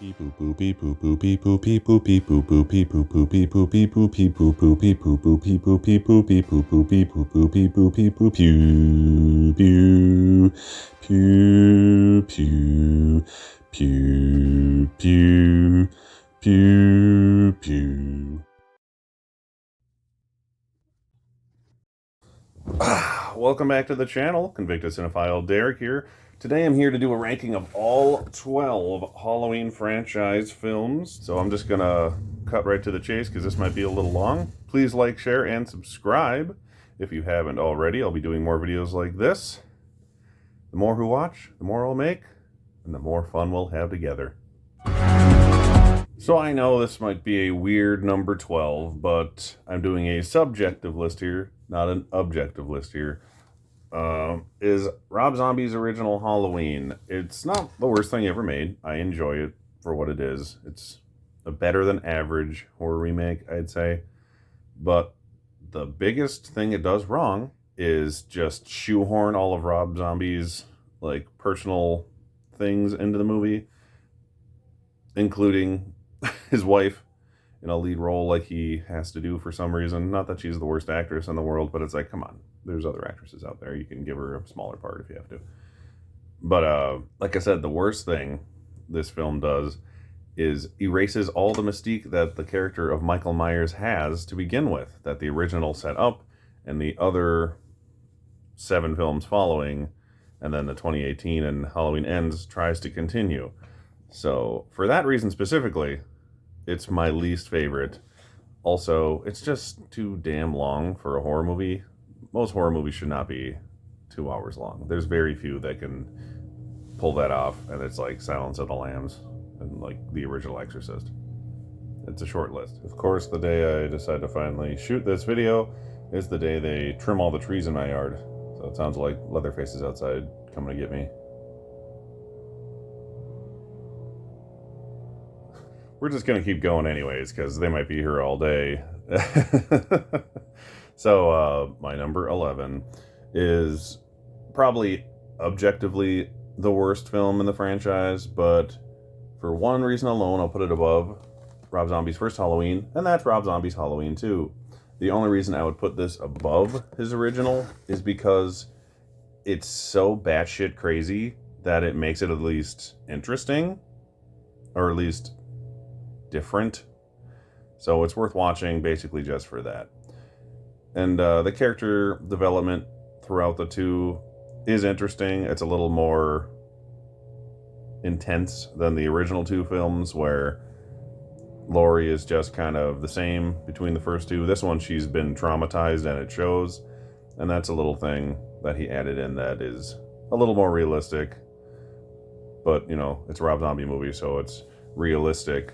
Welcome back to the channel. Convicted Cinephile Derek here. Today I'm here to do a ranking of all 12 Halloween franchise films. So I'm just gonna cut right to the chase because this might be a little long. Please like, share, and subscribe if you haven't already. I'll be doing more videos like this. The more who watch, the more I'll make, and the more fun we'll have together. So I know this might be a weird number 12, but I'm doing a subjective list here, not an objective list here. Is Rob Zombie's original Halloween. It's not the worst thing ever made. I enjoy it for what it is. It's a better than average horror remake, I'd say. But the biggest thing it does wrong is just shoehorn all of Rob Zombie's like personal things into the movie, including his wife in a lead role like he has to do for some reason. Not that she's the worst actress in the world, but it's like, come on. There's other actresses out there. You can give her a smaller part if you have to. But like I said, the worst thing this film does is erases all the mystique that the character of Michael Myers has to begin with, that the original set up and the other 7 films following, and then the 2018 and Halloween Ends tries to continue. So for that reason specifically, it's my least favorite. Also, it's just too damn long for a horror movie. Most horror movies should not be 2 hours long. There's very few that can pull that off, and it's like Silence of the Lambs and like the original Exorcist. It's a short list. Of course, the day I decide to finally shoot this video is the day they trim all the trees in my yard. So it sounds like Leatherface is outside coming to get me. We're just going to keep going anyways, because they might be here all day. So, my number 11 is probably objectively the worst film in the franchise, but for one reason alone, I'll put it above Rob Zombie's first Halloween, and that's Rob Zombie's Halloween 2. The only reason I would put this above his original is because it's so batshit crazy that it makes it at least interesting, or at least different. So it's worth watching basically just for that. And the character development throughout the 2 is interesting. It's a little more intense than the original 2 films, where Laurie is just kind of the same between the first 2. This one, she's been traumatized and it shows. And that's a little thing that he added in that is a little more realistic. But, you know, it's a Rob Zombie movie, so it's realistic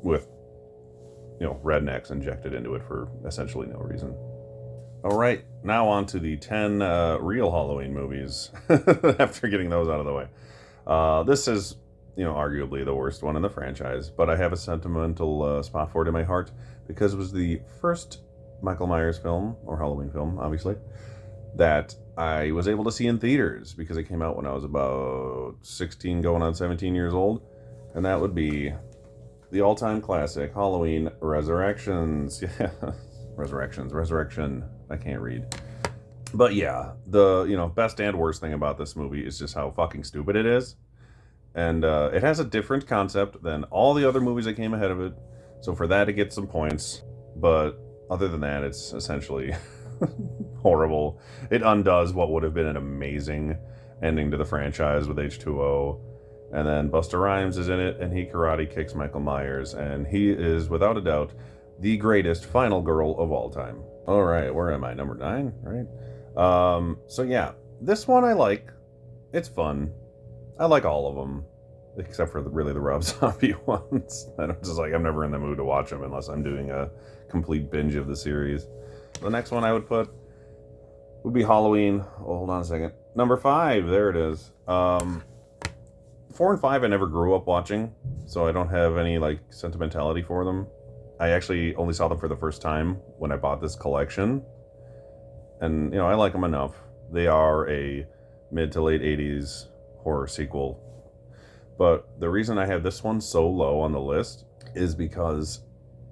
with, you know, rednecks injected into it for essentially no reason. All right, now on to the 10 real Halloween movies after getting those out of the way. This is, you know, arguably the worst one in the franchise, but I have a sentimental spot for it in my heart because it was the first Michael Myers film, or Halloween film, obviously, that I was able to see in theaters because it came out when I was about 16 going on 17 years old, and that would be the all-time classic, Halloween Resurrections. Yeah, Resurrection. I can't read. But yeah, the, you know, best and worst thing about this movie is just how fucking stupid it is. And it has a different concept than all the other movies that came ahead of it. So for that, it gets some points. But other than that, it's essentially horrible. It undoes what would have been an amazing ending to the franchise with H2O. And then Busta Rhymes is in it, and he karate kicks Michael Myers, and he is, without a doubt, the greatest final girl of all time. All right, where am I? Number 9, right? So yeah, this one I like. It's fun. I like all of them, except for really the Rob Zombie ones. I'm just like, I'm never in the mood to watch them unless I'm doing a complete binge of the series. The next one I would put would be Halloween. Oh, hold on a second. Number 5, there it is. 4 and 5 I never grew up watching, so I don't have any like sentimentality for them. I actually only saw them for the first time when I bought this collection, and you know, I like them enough. They are a mid to late 80s horror sequel But the reason I have this one so low on the list is because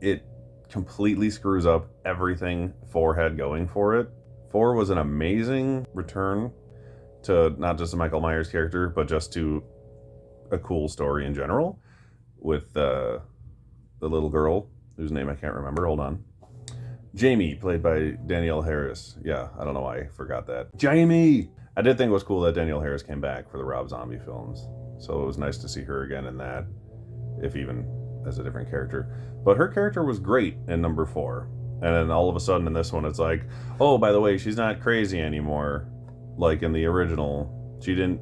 it completely screws up everything 4 had going for it. 4 was an amazing return to not just a Michael Myers character, but just to a cool story in general with the little girl whose name I can't remember. Hold on. Jamie, played by Danielle Harris. Yeah, I don't know why I forgot that. Jamie! I did think it was cool that Danielle Harris came back for the Rob Zombie films. So it was nice to see her again in that, if even as a different character. But her character was great in number 4. And then all of a sudden in this one, it's like, oh, by the way, she's not crazy anymore. Like in the original. She didn't,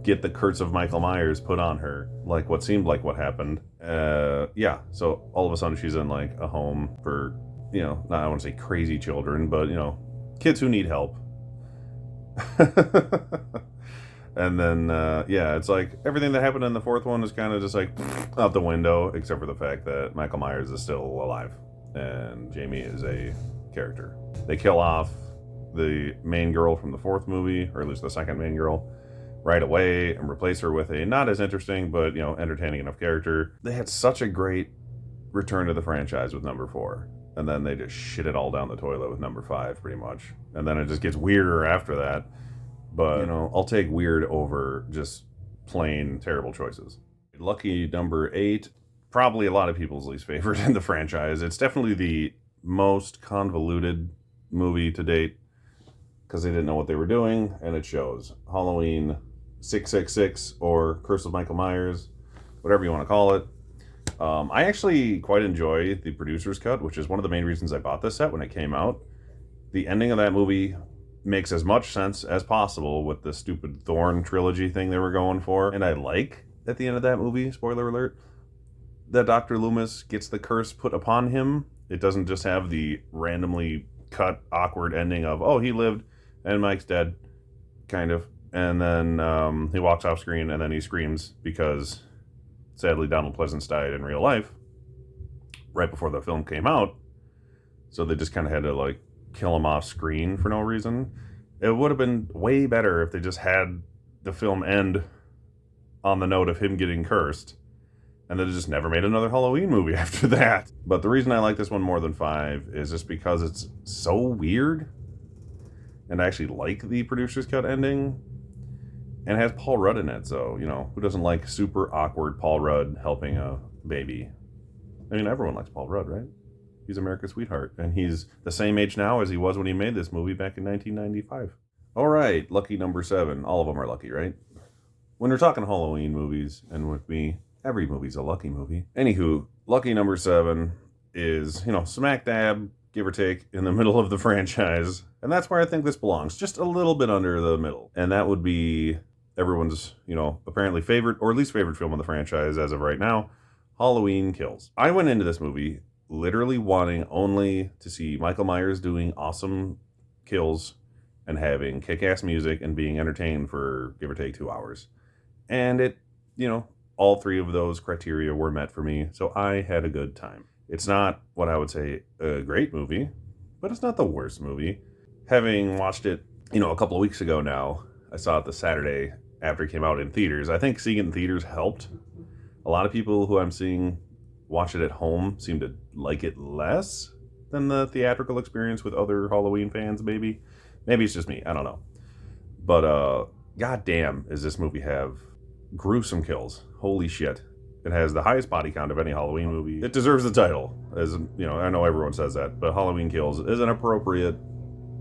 get the curse of Michael Myers put on her, like what seemed like what happened. Yeah, so all of a sudden she's in like a home for, not, I want to say crazy children, but, kids who need help. And then, yeah, it's like everything that happened in the 4th one is kind of just like out the window, except for the fact that Michael Myers is still alive and Jamie is a character. They kill off the main girl from the 4th movie, or at least the second main girl, right away and replace her with a not as interesting but entertaining enough character. They had such a great return to the franchise with number 4, and then they just shit it all down the toilet with number 5 pretty much, and then it just gets weirder after that. But I'll take weird over just plain terrible choices. Lucky number 8, probably a lot of people's least favorite in the franchise. It's definitely the most convoluted movie to date because they didn't know what they were doing, and it shows. Halloween 666 or Curse of Michael Myers, whatever you want to call it. I actually quite enjoy the producer's cut, which is one of the main reasons I bought this set when it came out. The ending of that movie makes as much sense as possible with the stupid Thorn trilogy thing they were going for. And I like, at the end of that movie, spoiler alert, that Dr. Loomis gets the curse put upon him. It doesn't just have the randomly cut, awkward ending of, oh, he lived and Mike's dead, kind of. And then he walks off screen and then he screams because, sadly, Donald Pleasance died in real life right before the film came out. So they just kind of had to, like, kill him off screen for no reason. It would have been way better if they just had the film end on the note of him getting cursed, and then just never made another Halloween movie after that. But the reason I like this one more than 5 is just because it's so weird, and I actually like the producer's cut ending, and it has Paul Rudd in it, so, who doesn't like super awkward Paul Rudd helping a baby? I mean, everyone likes Paul Rudd, right? He's America's sweetheart, and he's the same age now as he was when he made this movie back in 1995. All right, lucky number 7. All of them are lucky, right? When we're talking Halloween movies, and with me, every movie's a lucky movie. Anywho, lucky number 7 is, smack dab, give or take, in the middle of the franchise. And that's where I think this belongs, just a little bit under the middle. And that would be everyone's, apparently favorite, or least favorite film of the franchise as of right now, Halloween Kills. I went into this movie literally wanting only to see Michael Myers doing awesome kills and having kick-ass music and being entertained for, give or take, 2 hours. And it, all 3 of those criteria were met for me, so I had a good time. It's not what I would say a great movie, but it's not the worst movie. Having watched it, a couple of weeks ago now, I saw it the Saturday after it came out in theaters. I think seeing it in theaters helped. A lot of people who I'm seeing watch it at home seem to like it less than the theatrical experience with other Halloween fans, maybe. Maybe it's just me, I don't know. But goddamn, does this movie have gruesome kills. Holy shit. It has the highest body count of any Halloween movie. It deserves the title. As I know everyone says that, but Halloween Kills is an appropriate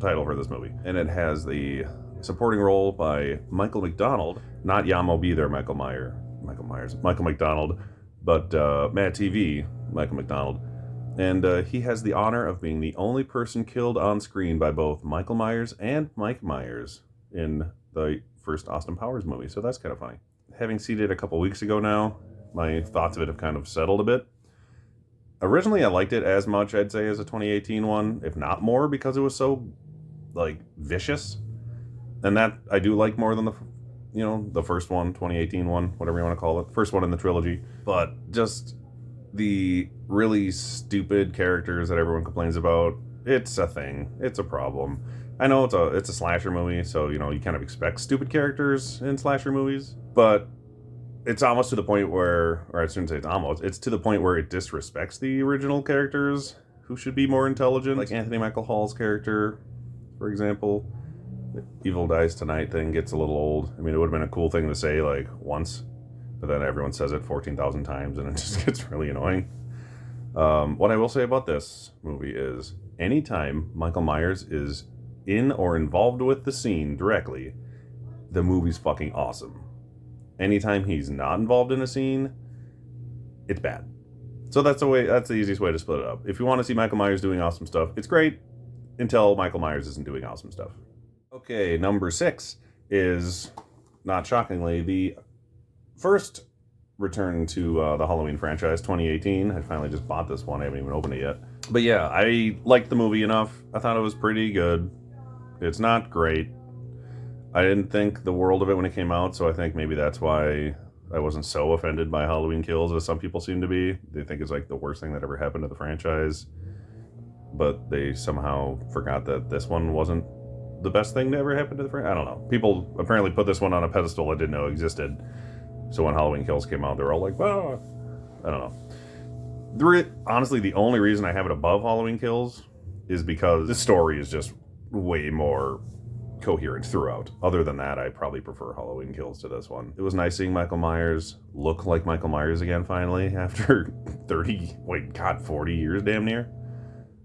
title for this movie. And it has the supporting role by Michael McDonald, not Yamo Be There Michael McDonald, but Matt TV, Michael McDonald. And he has the honor of being the only person killed on screen by both Michael Myers and Mike Myers in the first Austin Powers movie. So that's kind of funny. Having seen it a couple weeks ago now, my thoughts of it have kind of settled a bit. Originally, I liked it as much, I'd say, as a 2018 one, if not more, because it was so, vicious. And that I do like more than the first one, 2018 one, whatever you want to call it. First one in the trilogy. But just the really stupid characters that everyone complains about, it's a thing. It's a problem. I know it's a slasher movie, so, you kind of expect stupid characters in slasher movies. But it's almost to the point where, or I shouldn't say it's almost, it's to the point where it disrespects the original characters who should be more intelligent. Like Anthony Michael Hall's character, for example. The Evil Dies Tonight thing gets a little old. I mean, it would have been a cool thing to say, like, once, but then everyone says it 14,000 times and it just gets really annoying. What I will say about this movie is anytime Michael Myers is in or involved with the scene directly, the movie's fucking awesome. Anytime he's not involved in a scene, it's bad. So that's the easiest way to split it up. If you want to see Michael Myers doing awesome stuff, it's great until Michael Myers isn't doing awesome stuff. Okay, number 6 is, not shockingly, the first return to the Halloween franchise, 2018. I finally just bought this one. I haven't even opened it yet. But yeah, I liked the movie enough. I thought it was pretty good. It's not great. I didn't think the world of it when it came out, so I think maybe that's why I wasn't so offended by Halloween Kills as some people seem to be. They think it's like the worst thing that ever happened to the franchise. But they somehow forgot that this one wasn't the best thing to ever happen to the franchise. I don't know. People apparently put this one on a pedestal I didn't know existed. So when Halloween Kills came out, they were all like, "Well, I don't know." Honestly, the only reason I have it above Halloween Kills is because the story is just way more coherent throughout. Other than that, I probably prefer Halloween Kills to this one. It was nice seeing Michael Myers look like Michael Myers again finally after 40 years damn near.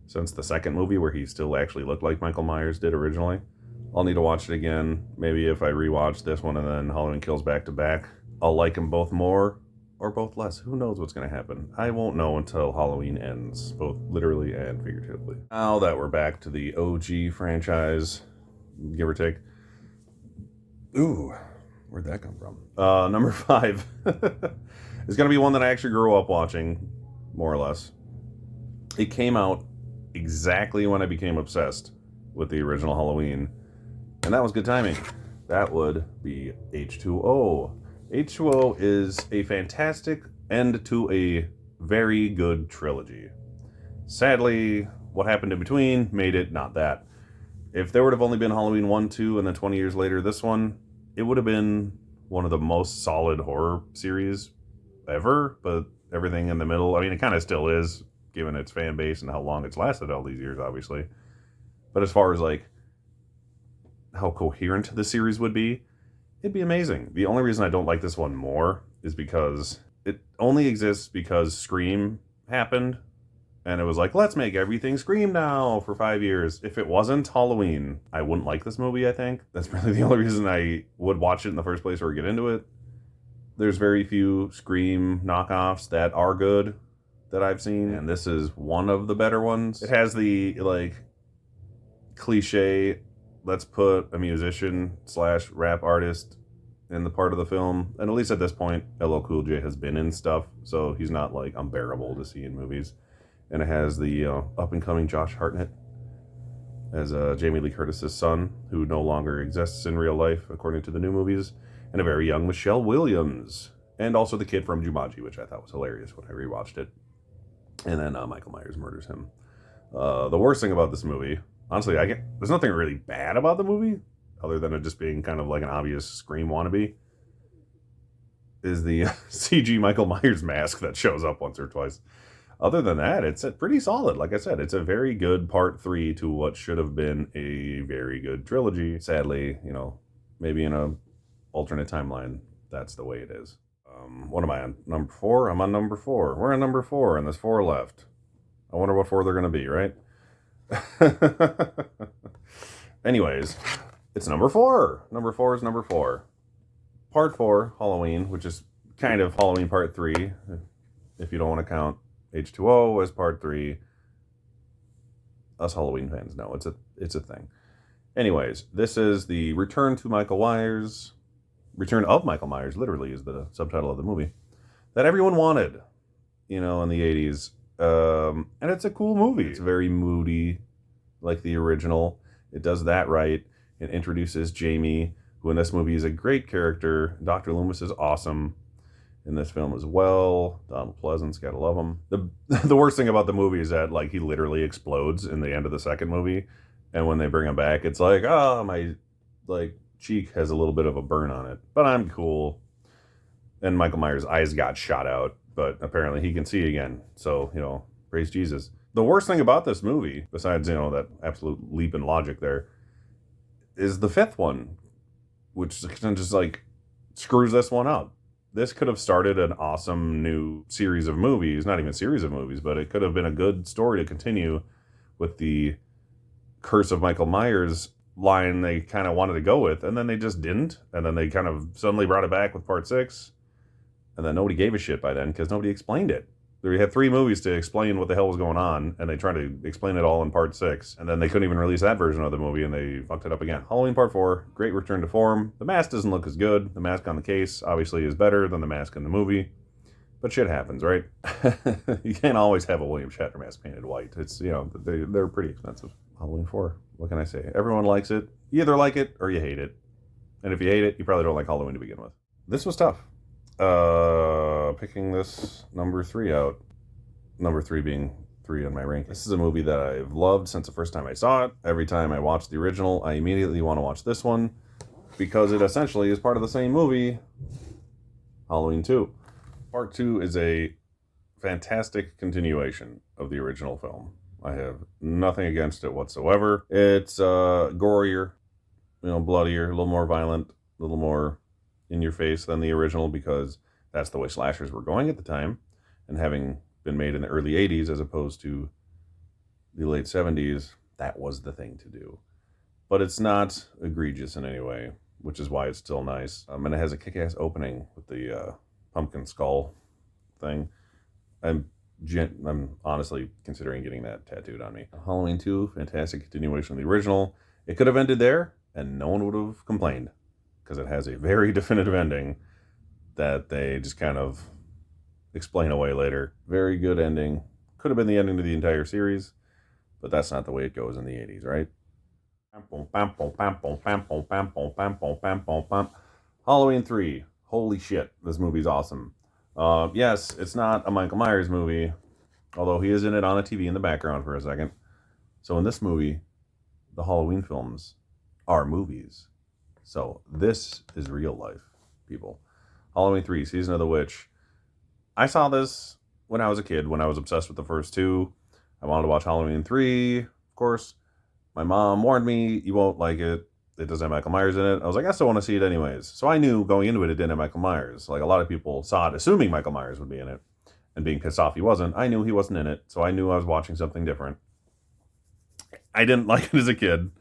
Since the second movie where he still actually looked like Michael Myers did originally. I'll need to watch it again. Maybe if I rewatch this one and then Halloween Kills back to back, I'll like them both more or both less. Who knows what's going to happen? I won't know until Halloween ends, both literally and figuratively. Now that we're back to the OG franchise, give or take. Ooh, where'd that come from? Number 5 is going to be one that I actually grew up watching, more or less. It came out exactly when I became obsessed with the original Halloween, and that was good timing. That would be H2O. H2O is a fantastic end to a very good trilogy. Sadly, what happened in between made it not that. If there would have only been Halloween 1, 2, and then 20 years later this one, it would have been one of the most solid horror series ever, but everything in the middle, I mean, it kind of still is, given its fan base and how long it's lasted all these years, obviously. But as far as, like, how coherent the series would be, it'd be amazing. The only reason I don't like this one more is because it only exists because Scream happened, and it was like, let's make everything Scream now for 5 years. If it wasn't Halloween, I wouldn't like this movie, I think. That's really the only reason I would watch it in the first place or get into it. There's very few Scream knockoffs that are good that I've seen, and this is one of the better ones. It has the, like, cliche, let's put a musician / rap artist in the part of the film, and at least at this point, LL Cool J has been in stuff, so he's not, like, unbearable to see in movies. And it has the up-and-coming Josh Hartnett as Jamie Lee Curtis's son, who no longer exists in real life, according to the new movies, and a very young Michelle Williams, and also the kid from Jumanji, which I thought was hilarious when I rewatched it. And then Michael Myers murders him. The worst thing about this movie, honestly, there's nothing really bad about the movie, other than it just being kind of like an obvious Scream wannabe, is the CG Michael Myers mask that shows up once or twice. Other than that, it's pretty solid. Like I said, it's a very good part 3 to what should have been a very good trilogy. Sadly, maybe in a alternate timeline, that's the way it is. What am I on? Number 4? I'm on number 4. We're on number 4, and there's 4 left. I wonder what 4 they're going to be, right? Anyways, it's number 4. Number 4 is number 4. Part 4, Halloween, which is kind of Halloween Part 3, if you don't want to count H2O as Part 3. Us Halloween fans know it's a thing. Anyways, this is the Return of Michael Myers, literally, is the subtitle of the movie, that everyone wanted, in the 80s. And it's a cool movie. It's very moody, like the original. It does that right. It introduces Jamie, who in this movie is a great character. Dr. Loomis is awesome in this film as well. Donald Pleasance, gotta love him. The worst thing about the movie is that, like, he literally explodes in the end of the second movie, and when they bring him back, it's like, my, like, cheek has a little bit of a burn on it, but I'm cool. And Michael Myers' eyes got shot out, but apparently he can see again. So, praise Jesus. The worst thing about this movie, besides, that absolute leap in logic there, is the fifth one, which just like screws this one up. This could have started an awesome new series of movies, not even a series of movies, but it could have been a good story to continue with the Curse of Michael Myers line they kind of wanted to go with, and then they just didn't, and then they kind of suddenly brought it back with part 6, and then nobody gave a shit by then because nobody explained it. They had 3 movies to explain what the hell was going on, and they tried to explain it all in part 6, and then they couldn't even release that version of the movie, and they fucked it up again. Halloween part 4, great return to form. The mask doesn't look as good. The mask on the case obviously is better than the mask in the movie, but shit happens, right? You can't always have a William Shatner mask painted white. It's, they're pretty expensive. Halloween 4, what can I say? Everyone likes it. You either like it or you hate it. And if you hate it, you probably don't like Halloween to begin with. This was tough. Picking this number 3 out. Number 3 being 3 on my rank. This is a movie that I've loved since the first time I saw it. Every time I watch the original, I immediately want to watch this one because it essentially is part of the same movie, Halloween 2. Part 2 is a fantastic continuation of the original film. I have nothing against it whatsoever. It's gorier, bloodier, a little more violent, a little more in your face than the original because that's the way slashers were going at the time, and having been made in the early 80s as opposed to the late 70s, that was the thing to do. But it's not egregious in any way, which is why it's still nice. And it has a kick-ass opening with the pumpkin skull thing. I'm honestly considering getting that tattooed on me. Halloween 2, fantastic continuation of the original. It could have ended there, and no one would have complained, because it has a very definitive ending that they just kind of explain away later. Very good ending. Could have been the ending to the entire series, but that's not the way it goes in the 80s, right? Halloween 3. Holy shit, this movie's awesome. Yes, it's not a Michael Myers movie, although he is in it on a TV in the background for a second. So in this movie, the Halloween films are movies. So this is real life, people. Halloween 3, Season of the Witch. I saw this when I was a kid, when I was obsessed with the first 2. I wanted to watch Halloween 3, of course. My mom warned me, you won't like it. It doesn't have Michael Myers in it. I was like, I still want to see it anyways. So I knew going into it, it didn't have Michael Myers. Like a lot of people saw it assuming Michael Myers would be in it and being pissed off he wasn't. I knew he wasn't in it. So I knew I was watching something different. I didn't like it as a kid.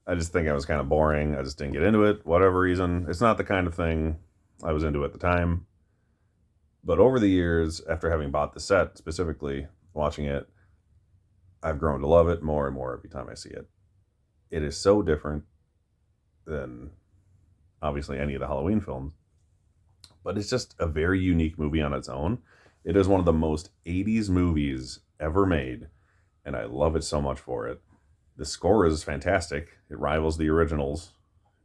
I just think I was kind of boring. I just didn't get into it. Whatever reason. It's not the kind of thing I was into at the time. But over the years, after having bought the set specifically, watching it, I've grown to love it more and more every time I see it. It is so different than obviously any of the Halloween films, but it's just a very unique movie on its own. It is one of the most 80s movies ever made, and I love it so much for it. The score is fantastic. It rivals the originals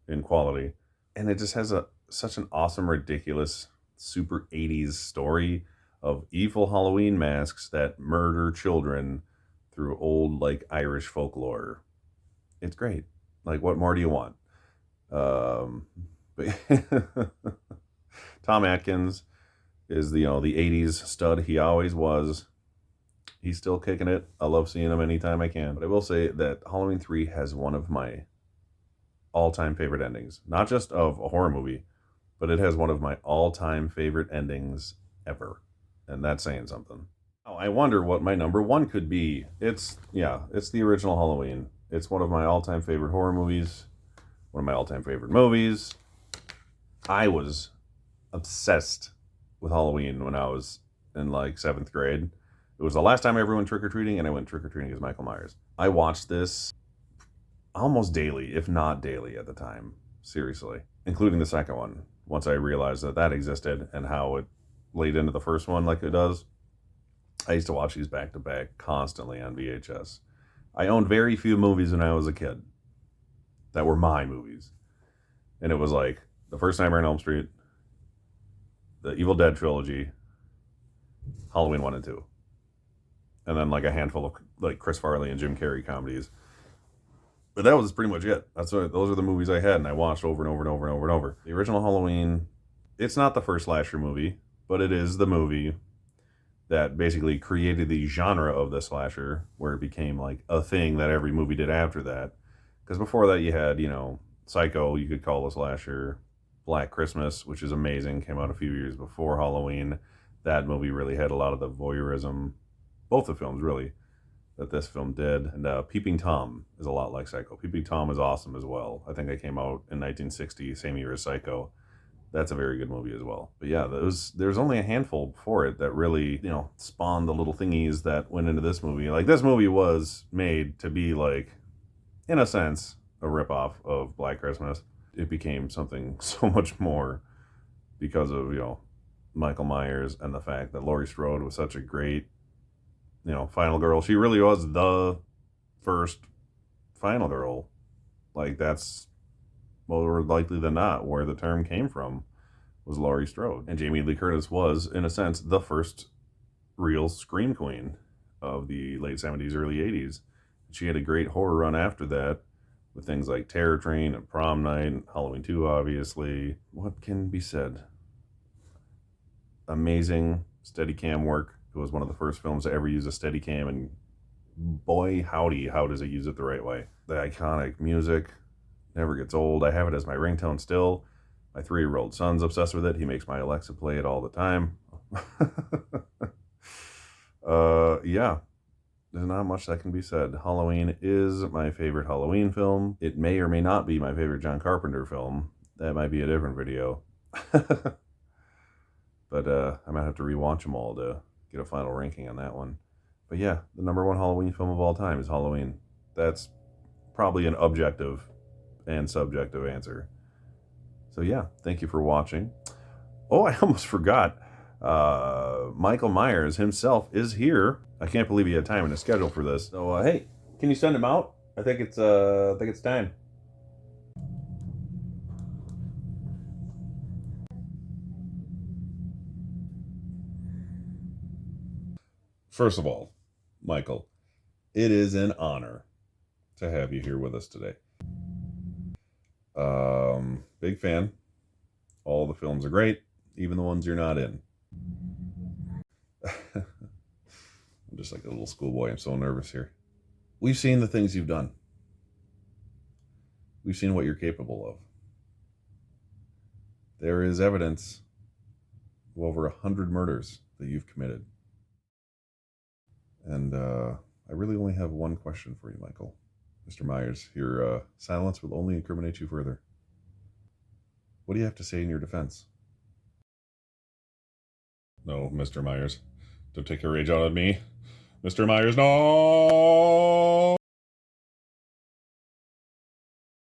in quality, and it just has such an awesome, ridiculous, super 80s story of evil Halloween masks that murder children through old Irish folklore. It's great. What more do you want? But Tom Atkins is the 80s stud he always was. He's still kicking it. I love seeing him anytime I can. But I will say that Halloween 3 has one of my all-time favorite endings. Not just of a horror movie, but it has one of my all-time favorite endings ever. And that's saying something. Oh, I wonder what my number 1 could be. It's the original Halloween. It's one of my all-time favorite horror movies. One of my all-time favorite movies. I was obsessed with Halloween when I was in 7th grade. It was the last time I ever went trick-or-treating, and I went trick-or-treating as Michael Myers. I watched this almost daily, if not daily at the time. Seriously. Including the second one. Once I realized that existed and how it laid into the first one like it does. I used to watch these back-to-back constantly on VHS. I owned very few movies when I was a kid that were my movies. And it was The First Nightmare on Elm Street, the Evil Dead trilogy, Halloween 1 and 2. And then a handful of Chris Farley and Jim Carrey comedies. But that was pretty much it. Those are the movies I had, and I watched over and over and over and over and over. The original Halloween It's not the first slasher movie, but it is the movie that basically created the genre of the slasher, where it became like a thing that every movie did after that. Because before that, you had, Psycho, you could call a slasher. Black Christmas, which is amazing, came out a few years before Halloween. That movie really had a lot of the voyeurism, both the films really, that this film did. And Peeping Tom is a lot like Psycho. Peeping Tom is awesome as well. I think it came out in 1960, same year as Psycho. That's a very good movie as well. But yeah, there's only a handful before it that really, spawned the little thingies that went into this movie. Like, this movie was made to be like, in a sense, a ripoff of Black Christmas. It became something so much more because of, Michael Myers and the fact that Laurie Strode was such a great, final girl. She really was the first final girl. Like, that's more likely than not where the term came from, was Laurie Strode. And Jamie Lee Curtis was, in a sense, the first real scream queen of the late 70s, early 80s. She had a great horror run after that, with things like Terror Train and Prom Night and Halloween 2, obviously. What can be said? Amazing Steadicam work. It was one of the first films to ever use a Steadicam, and boy howdy, how does it use it the right way. The iconic music never gets old. I have it as my ringtone still. My 3-year-old son's obsessed with it. He makes my Alexa play it all the time. Yeah. There's not much that can be said. Halloween is my favorite Halloween film. It may or may not be my favorite John Carpenter film. That might be a different video. But I might have to rewatch them all to get a final ranking on that one. But yeah, the number one Halloween film of all time is Halloween. That's probably an objective and subjective answer. So yeah, thank you for watching. Oh, I almost forgot. Michael Myers himself is here. I can't believe he had time in his schedule for this. So hey, can you send him out? I think it's time. First of all, Michael, it is an honor to have you here with us today. Big fan. All the films are great, even the ones you're not in. I'm just like a little schoolboy. I'm so nervous here. We've seen the things you've done. We've seen what you're capable of. There is evidence of over 100 murders that you've committed. And I really only have one question for you, Michael. Mr. Myers, your silence will only incriminate you further. What do you have to say in your defense? No, Mr. Myers. Don't take your rage out on me. Mr. Myers, no!